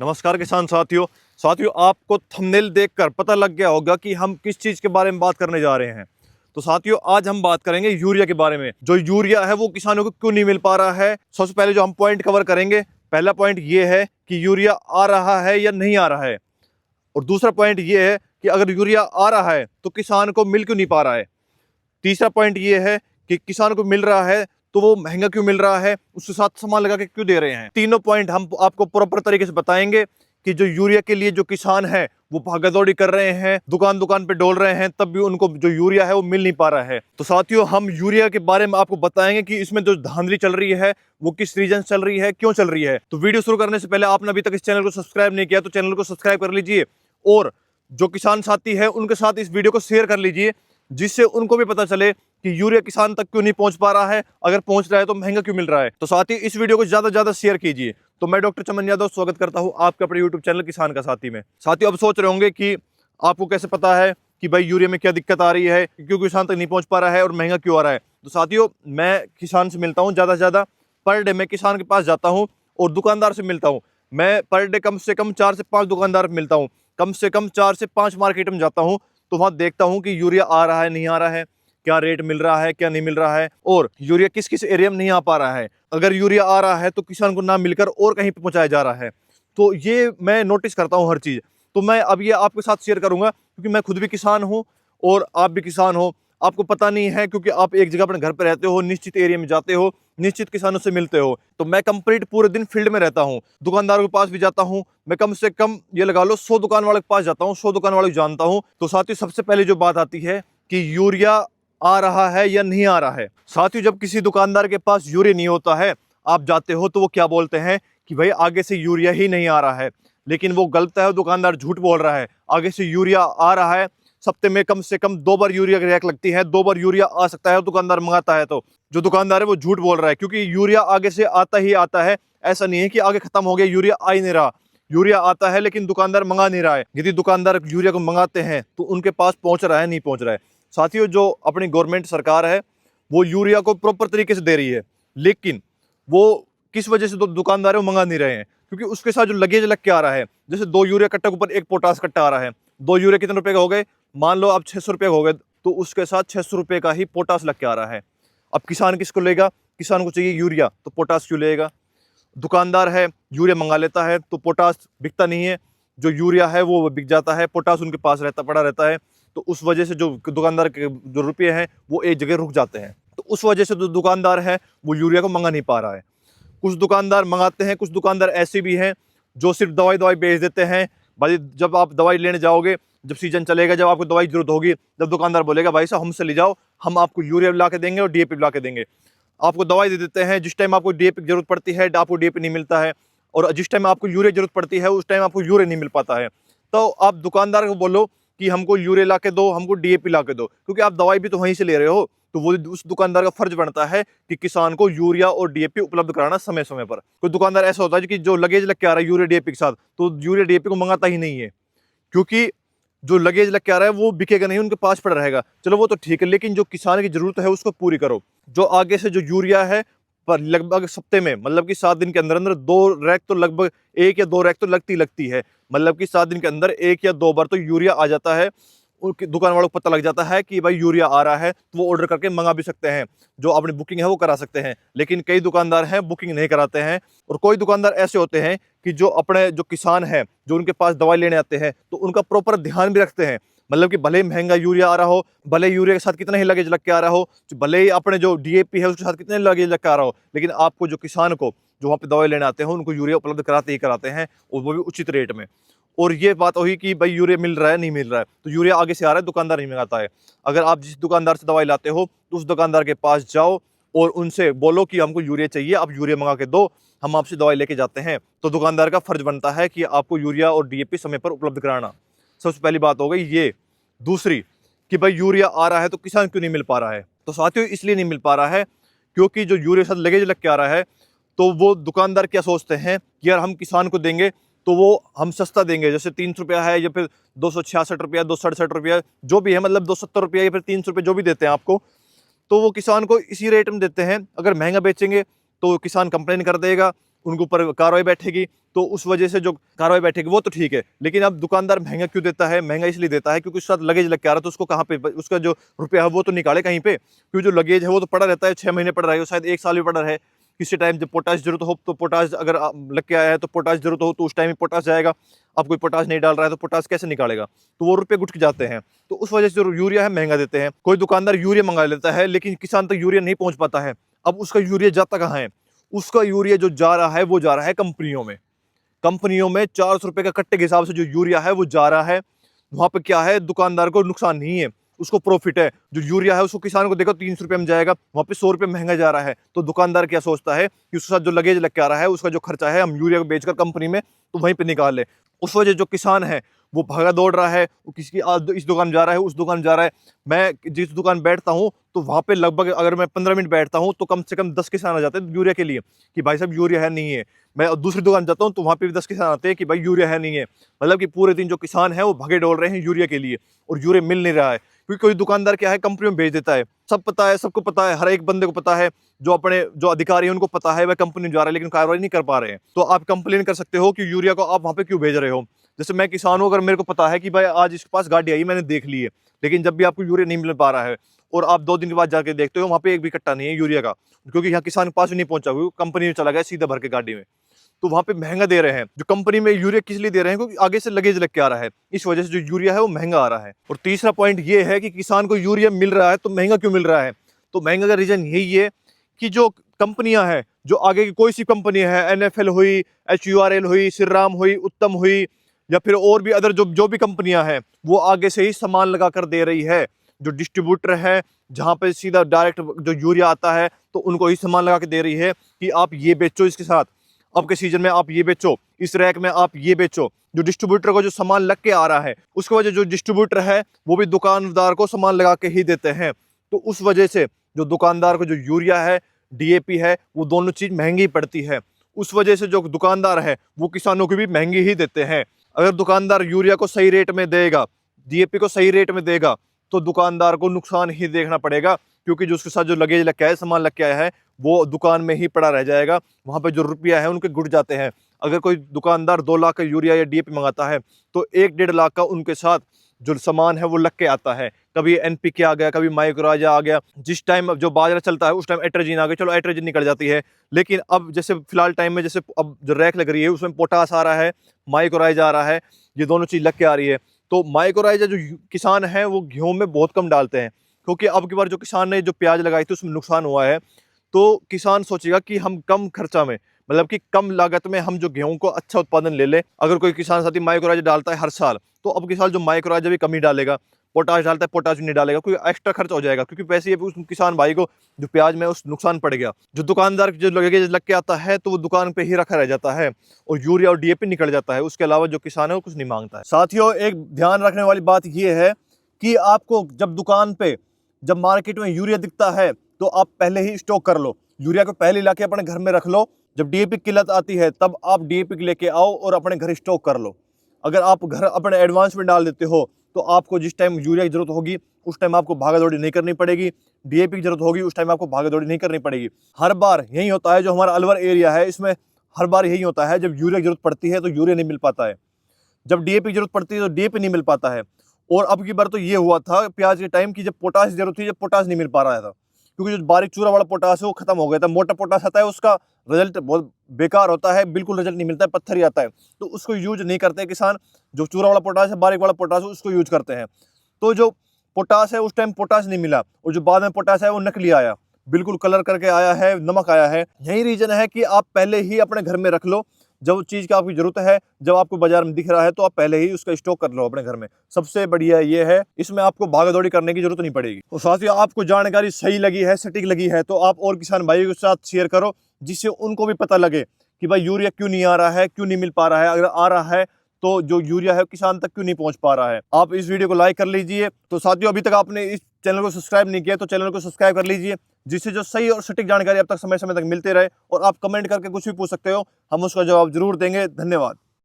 नमस्कार किसान साथियों आपको थंबनेल देखकर पता लग गया होगा कि हम किस चीज़ के बारे में बात करने जा रहे हैं। तो साथियों आज हम बात करेंगे यूरिया के बारे में। जो यूरिया है वो किसानों को क्यों नहीं मिल पा रहा है। सबसे पहले जो हम पॉइंट कवर करेंगे, पहला पॉइंट ये है कि यूरिया आ रहा है या नहीं आ रहा है, और दूसरा पॉइंट ये है कि अगर यूरिया आ रहा है तो किसान को मिल क्यों नहीं पा रहा है। तीसरा पॉइंट ये है कि किसान को मिल रहा है तो वो महंगा क्यों मिल रहा है, उसके साथ सामान लगा के क्यों दे रहे हैं। तीनों पॉइंट हम आपको प्रॉपर तरीके से बताएंगे कि जो यूरिया के लिए जो किसान है वो भागादौड़ी कर रहे हैं, दुकान दुकान पे डोल रहे हैं, तब भी उनको जो यूरिया है वो मिल नहीं पा रहा है। तो साथियों हम यूरिया के बारे में आपको बताएंगे कि इसमें जो धांधली चल रही है वो किस रीजन चल रही है, क्यों चल रही है। तो वीडियो शुरू करने से पहले आपने अभी तक इस चैनल को सब्सक्राइब नहीं किया तो चैनल को सब्सक्राइब कर लीजिए, और जो किसान साथी है उनके साथ इस वीडियो को शेयर कर लीजिए, जिससे उनको भी पता चले कि यूरिया किसान तक क्यों नहीं पहुंच पा रहा है, अगर पहुंच रहा है तो महंगा क्यों मिल रहा है। तो साथ ही इस वीडियो को ज्यादा से ज्यादा शेयर कीजिए। तो मैं डॉक्टर चमन यादव स्वागत करता हूं आपके अपने यूट्यूब चैनल किसान का साथी में। साथियों अब सोच रहे होंगे कि आपको कैसे पता है कि भाई यूरिया में क्या दिक्कत आ रही है, क्यों किसान तक नहीं पहुंच पा रहा है और महंगा क्यों आ रहा है। तो साथियों मैं किसान से मिलता हूँ ज्यादा से ज्यादा, पर डे मैं किसान के पास जाता हूँ और दुकानदार से मिलता हूँ। मैं पर डे कम से कम 4 से 5 दुकानदार मिलता हूँ, कम से कम 4 से 5 मार्केट में जाता हूँ। तो वहां देखता हूँ कि यूरिया आ रहा है नहीं आ रहा है, क्या रेट मिल रहा है क्या नहीं मिल रहा है, और यूरिया किस किस एरिया में नहीं आ पा रहा है। अगर यूरिया आ रहा है तो किसान को ना मिलकर और कहीं पे पहुंचाया जा रहा है। तो ये मैं नोटिस करता हूँ हर चीज़। तो मैं अब ये आपके साथ शेयर करूंगा क्योंकि मैं खुद भी किसान हूँ और आप भी किसान हो। आपको पता नहीं है क्योंकि आप एक जगह अपने घर पर रहते हो, निश्चित एरिया में जाते हो, निश्चित किसानों से मिलते हो। तो मैं कंप्लीट पूरे दिन फील्ड में रहता हूँ, दुकानदारों के पास भी जाता हूँ। मैं कम से कम ये लगा लो 100 दुकान वाले के पास जाता हूँ, 100 दुकान वाले को जानता हूँ। तो साथ ही सबसे पहले जो बात आती है कि यूरिया आ रहा है या नहीं आ रहा है। साथियों जब किसी दुकानदार के पास यूरिया नहीं होता है, आप जाते हो तो वो क्या बोलते हैं कि भाई आगे से यूरिया ही नहीं आ रहा है। लेकिन वो गलत है, दुकानदार झूठ बोल रहा है। आगे से यूरिया आ रहा है, सप्ते में कम से कम 2 बार यूरिया की रैक लगती है, 2 बार यूरिया आ सकता है, दुकानदार मंगाता है। तो जो दुकानदार है वो झूठ बोल रहा है, क्योंकि यूरिया आगे से आता ही आता है। ऐसा नहीं है कि आगे खत्म हो गया यूरिया आ ही नहीं रहा। यूरिया आता है लेकिन दुकानदार मंगा नहीं रहा है। यदि दुकानदार यूरिया को मंगाते हैं तो उनके पास पहुंच रहा है नहीं पहुंच रहा है। साथियों जो अपनी गवर्नमेंट सरकार है वो यूरिया को प्रॉपर तरीके से दे रही है, लेकिन वो किस वजह से दुकानदार है वो मंगा नहीं रहे हैं, क्योंकि उसके साथ जो लगेज लग के आ रहा है, जैसे 2 यूरिया कट्टा के ऊपर 1 पोटास कट्टा आ रहा है। 2 यूरिया कितने रुपए का हो गए, मान लो आप 600 रुपये हो गए, तो उसके साथ 600 रुपये का ही पोटास लग के आ रहा है। अब किसान किसको लेगा, किसान को चाहिए यूरिया, तो पोटास क्यों लेगा। दुकानदार है यूरिया मंगा लेता है तो पोटास बिकता नहीं है, जो यूरिया है वो बिक जाता है, पोटास उनके पास पड़ा रहता है। तो उस वजह से जो दुकानदार के जो रुपये हैं वो एक जगह रुक जाते हैं। तो उस वजह से जो दुकानदार है वो यूरिया को मंगा नहीं पा रहा है। कुछ दुकानदार मंगाते हैं, कुछ दुकानदार ऐसे भी हैं जो सिर्फ दवाई बेच देते हैं। भाई जब आप दवाई लेने जाओगे, जब सीजन चलेगा, जब आपको दवाई की जरूरत होगी, जब दुकानदार बोलेगा भाई साहब हमसे ले जाओ, हम आपको यूरिया ला के देंगे और डीएपी ला के देंगे। आपको दवाई दे देते हैं, जिस टाइम आपको डीएपी की जरूरत पड़ती है आपको डीएपी नहीं मिलता है, और जिस टाइम आपको यूरिया जरूरत पड़ती है उस टाइम आपको यूरिया नहीं मिल पाता है। तो आप दुकानदार को बोलो कि हमको यूरिया ला के दो, हमको डीएपी ला के दो, क्योंकि आप दवाई भी तो वहीं से ले रहे हो। तो वो उस दुकानदार का फर्ज बनता है कि किसान को यूरिया और डीएपी उपलब्ध कराना समय समय पर। कोई दुकानदार ऐसा होता है कि जो लगेज लग के आ रहा है यूरिया डीएपी के साथ, तो यूरिया डीएपी को मंगाता ही नहीं है, क्योंकि जो लगेज लग के आ रहा है वो बिकेगा नहीं, उनके पास पड़ा रहेगा। चलो वो तो ठीक है, लेकिन जो किसान की जरूरत है उसको पूरी करो। जो आगे से जो यूरिया है पर लगभग सप्ते में, मतलब कि 7 दिन के अंदर अंदर 2 रैक तो लगभग 1 या 2 रैक तो लगती है। मतलब कि 7 दिन के अंदर 1 या 2 बार तो यूरिया आ जाता है। दुकान वालों को पता लग जाता है कि भाई यूरिया आ रहा है, तो वो ऑर्डर करके मंगा भी सकते हैं, जो अपनी बुकिंग है वो करा सकते हैं। लेकिन कई दुकानदार हैं बुकिंग नहीं कराते हैं, और कोई दुकानदार ऐसे होते हैं कि जो अपने जो किसान है जो उनके पास दवाई लेने आते हैं तो उनका प्रॉपर ध्यान भी रखते हैं। मतलब कि भले ही महंगा यूरिया आ रहा हो, भले यूरिया के साथ कितना ही लगेज लग के आ रहा हो, भले ही अपने जो डीएपी है उसके साथ कितने लगेज लग के आ रहा हो, लेकिन आपको जो किसान को जो वहाँ पे दवाई लेने आते हैं उनको यूरिया उपलब्ध कराते ही कराते हैं, और वो भी उचित रेट में। और ये बात हुई कि भाई यूरिया मिल रहा है नहीं मिल रहा है, तो यूरिया आगे से आ रहा है, दुकानदार नहीं मंगाता है। अगर आप जिस दुकानदार से दवाई लाते हो तो उस दुकानदार के पास जाओ और उनसे बोलो कि हमको यूरिया चाहिए, आप यूरिया मंगा के दो, हम आपसे दवाई लेके जाते हैं। तो दुकानदार का फर्ज बनता है कि आपको यूरिया और डीएपी समय पर उपलब्ध कराना। सबसे पहली बात हो गई ये। दूसरी कि भाई यूरिया आ रहा है तो किसान क्यों नहीं मिल पा रहा है। तो साथियों इसलिए नहीं मिल पा रहा है क्योंकि जो यूरिया साथ लगेज लग के आ रहा है, तो वो दुकानदार क्या सोचते हैं कि यार हम किसान को देंगे तो वो हम सस्ता देंगे, जैसे 300 रुपया है या फिर 266 रुपया, 267 रुपया, जो भी है, मतलब 270 रुपया या फिर 300 रुपये जो भी देते हैं आपको, तो वो किसान को इसी रेट में देते हैं। अगर महंगा बेचेंगे तो किसान कंप्लेन कर देगा, उनके ऊपर कार्रवाई बैठेगी, तो उस वजह से जो कार्रवाई बैठेगी वो तो ठीक है। लेकिन अब दुकानदार महंगा क्यों देता है? महंगा इसलिए देता है क्योंकि उसके साथ लगेज लग के आ रहा है, तो उसको कहाँ पे उसका जो रुपया है वो तो निकाले कहीं पे, क्योंकि जो लगेज है वो तो पड़ा रहता है, 6 महीने पड़ा रहेगा, शायद 1 साल भी पड़ा रहे। किसी टाइम जब पोटाश जरूरत हो तो पोटाश अगर लग के आया है तो पोटाश जरूरत हो तो उस टाइम ही पोटाश जाएगा। अब कोई पोटाश नहीं डाल रहा है तो पोटाश कैसे निकालेगा? तो वो रुपये गुट के जाते हैं। तो उस वजह से जो यूरिया है महंगा देते हैं। कोई दुकानदार यूरिया मंगा लेता है लेकिन किसान तक यूरिया नहीं पहुंच पाता है। अब उसका यूरिया जाता कहाँ है? उसका यूरिया जो जा रहा है वो जा रहा है कंपनियों में। कंपनियों में 400 रुपए का कट्टे के हिसाब से जो यूरिया है वो जा रहा है। वहां पे क्या है, दुकानदार को नुकसान नहीं है, उसको प्रॉफिट है। जो यूरिया है उसको किसान को देखो 300 रुपये में जाएगा, वहां पे 100 रुपये महंगा जा रहा है। तो दुकानदार क्या सोचता है कि उसके साथ जो लगेज लग के आ रहा है, उसका जो खर्चा है, हम यूरिया को बेचकर कंपनी में तो वहीं पे निकाल ले। उस वजह जो किसान है वो भागा दौड़ रहा है, वो किसी इस दुकान जा रहा है, उस दुकान जा रहा है। मैं जिस दुकान बैठता हूँ तो वहाँ पे लगभग अगर मैं 15 मिनट बैठता हूँ तो कम से कम 10 किसान आ जाते हैं यूरिया के लिए कि भाई साहब यूरिया है नहीं है। मैं दूसरी दुकान जाता हूँ तो वहाँ पे भी 10 किसान आते हैं कि भाई यूरिया है नहीं है। मतलब कि पूरे दिन जो किसान है वो भागे डोल रहे हैं यूरिया के लिए, और यूरिया मिल नहीं रहा है क्योंकि कोई दुकानदार क्या है, कंपनी में भेज देता है। सब पता है, सबको पता है, हर एक बंदे को पता है, जो अपने जो अधिकारी हैं उनको पता है वह कंपनी में जा रहा है लेकिन कार्रवाई नहीं कर पा रहे हैं। तो आप कंप्लेन कर सकते हो कि यूरिया को आप वहाँ पे क्यों भेज रहे हो। जैसे मैं किसान हूँ, अगर मेरे को पता है कि भाई आज इसके पास गाड़ी आई, मैंने देख ली है, लेकिन जब भी आपको यूरिया नहीं मिल पा रहा है और आप 2 दिन के बाद जाके देखते हो वहाँ पे एक भी कट्टा नहीं है यूरिया का, क्योंकि यहाँ किसान के पास भी नहीं पहुंचा, कंपनी में चला गया सीधा भर के गाड़ी में। तो वहाँ पे महंगा दे रहे हैं। जो कंपनी में यूरिया किस लिए दे रहे हैं? क्योंकि आगे से लगेज लग के आ रहा है, इस वजह से जो यूरिया है वो महंगा आ रहा है। और तीसरा पॉइंट ये है कि किसान को यूरिया मिल रहा है तो महंगा क्यों मिल रहा है? तो महंगा का रीजन यही है कि जो कंपनियां हैं, जो आगे की कोई सी कंपनी है, NFL हुई, HURL हुई, श्रीराम हुई, उत्तम हुई, या फिर और भी अदर जो भी कंपनियां हैं, वो आगे से ही सामान लगा कर दे रही है। जो डिस्ट्रीब्यूटर है, जहां पे सीधा डायरेक्ट जो यूरिया आता है, तो उनको ही सामान लगा के दे रही है कि आप ये बेचो, इसके साथ अब के सीजन में आप ये बेचो, इस रैक में आप ये बेचो। जो डिस्ट्रीब्यूटर को जो सामान लग के आ रहा है, उसकी वजह जो डिस्ट्रीब्यूटर है वो भी दुकानदार को सामान लगा के ही देते हैं। तो उस वजह से जो दुकानदार को जो यूरिया है, DAP है, वो दोनों चीज महंगी पड़ती है। उस वजह से जो दुकानदार है वो किसानों को भी महंगी ही देते हैं। अगर दुकानदार यूरिया को सही रेट में देगा, DAP को सही रेट में देगा, तो दुकानदार को नुकसान ही देखना पड़ेगा, क्योंकि जो उसके साथ जो लगेज लग के आया, सामान लग के आया है, वो दुकान में ही पड़ा रह जाएगा। वहां पे जो रुपया है उनके गुट जाते हैं। अगर कोई दुकानदार 2 लाख का यूरिया या DAP मंगाता है तो 1-1.5 लाख का उनके साथ जो सामान है वो लग के आता है। कभी NPK आ गया, कभी माइक्रोराजा आ गया, जिस टाइम जो बाजरा चलता है उस टाइम एट्राजीन आ गया, चलो एट्राजीन निकल जाती है। लेकिन अब जैसे फिलहाल टाइम में, जैसे अब जो रैक लग रही है उसमें पोटास आ रहा है, माइक्रोराजा आ रहा है, ये दोनों चीज लग के आ रही है। तो माइक्रोराजा जो किसान है वो गेहूं में बहुत कम डालते हैं, क्योंकि अब की बार जो किसान ने जो प्याज लगाई थी उसमें नुकसान हुआ है। तो किसान सोचेगा कि हम कम खर्चा में, मतलब कि कम लागत में हम जो गेहूं को अच्छा उत्पादन ले ले। अगर कोई किसान साथी माइक्रोराजा डालता है हर साल, तो अब के साल जो माइक्रोराजा भी कमी डालेगा, पोटाश डालता है पोटाश भी नहीं डालेगा, क्योंकि एक्स्ट्रा खर्च हो जाएगा, क्योंकि पैसे उस किसान भाई को जो प्याज में उस नुकसान पड़ गया। जो दुकानदार जो लगेज लग के आता है तो वो दुकान पे ही रखा रह जाता है और यूरिया और DAP निकल जाता है। उसके अलावा जो किसान है वो कुछ नहीं मांगता है। साथियों, एक ध्यान रखने वाली बात यह है कि आपको जब दुकान पे, जब मार्केट में यूरिया दिखता है तो आप पहले ही स्टॉक कर लो, यूरिया को पहले ला के अपने घर में रख लो। जब DAP की किल्लत आती है तब आप DAP लेके आओ और अपने घर स्टॉक कर लो। अगर आप घर अपने एडवांस में डाल देते हो तो आपको जिस टाइम यूरिया की जरूरत होगी उस टाइम आपको भागा दौड़ी नहीं करनी पड़ेगी, DAP की जरूरत होगी उस टाइम आपको भागा दौड़ी नहीं करनी पड़ेगी। हर बार यही होता है, जो हमारा अलवर एरिया है इसमें हर बार यही होता है, जब यूरिया की जरूरत पड़ती है तो यूरिया नहीं मिल पाता है, जब DAP की जरूरत पड़ती है तो DAP नहीं मिल पाता है। और अब की बार तो ये हुआ था प्याज के टाइम की, जब पोटाश की जरूरत थी, जब पोटाश नहीं मिल पा रहा था, क्योंकि जो बारीक चूरा वाला पोटाश है वो खत्म हो गया था। मोटा पोटाश आता है, उसका रिजल्ट बहुत बेकार होता है, बिल्कुल रिजल्ट नहीं मिलता है, पत्थर ही आता है, तो उसको यूज नहीं करते किसान। जो चूरा वाला पोटाश है, बारीक वाला पोटाश है, उसको यूज करते हैं। तो जो पोटाश है उस टाइम पोटाश नहीं मिला, और जो बाद में पोटाश है वो नकली आया, बिल्कुल कलर करके आया है, नमक आया है। यही रीजन है कि आप पहले ही अपने घर में रख लो, जब चीज की आपकी जरूरत है, जब आपको बाजार में दिख रहा है तो आप पहले ही उसका स्टॉक कर लो अपने घर में। सबसे बढ़िया ये है, इसमें आपको भागा दौड़ी करने की जरूरत नहीं पड़ेगी। और साथियों, आपको जानकारी सही लगी है, सटीक लगी है, तो आप और किसान भाइयों के साथ शेयर करो, जिससे उनको भी पता लगे कि भाई यूरिया क्यों नहीं आ रहा है, क्यों नहीं मिल पा रहा है। अगर आ रहा है तो जो यूरिया है किसान तक क्यों नहीं पहुंच पा रहा है। आप इस वीडियो को लाइक कर लीजिए। तो साथियों, अभी तक आपने इस चैनल को सब्सक्राइब नहीं किया तो चैनल को सब्सक्राइब कर लीजिए, जिससे जो सही और सटीक जानकारी अब तक समय समय तक मिलते रहे। और आप कमेंट करके कुछ भी पूछ सकते हो, हम उसका जवाब जरूर देंगे। धन्यवाद।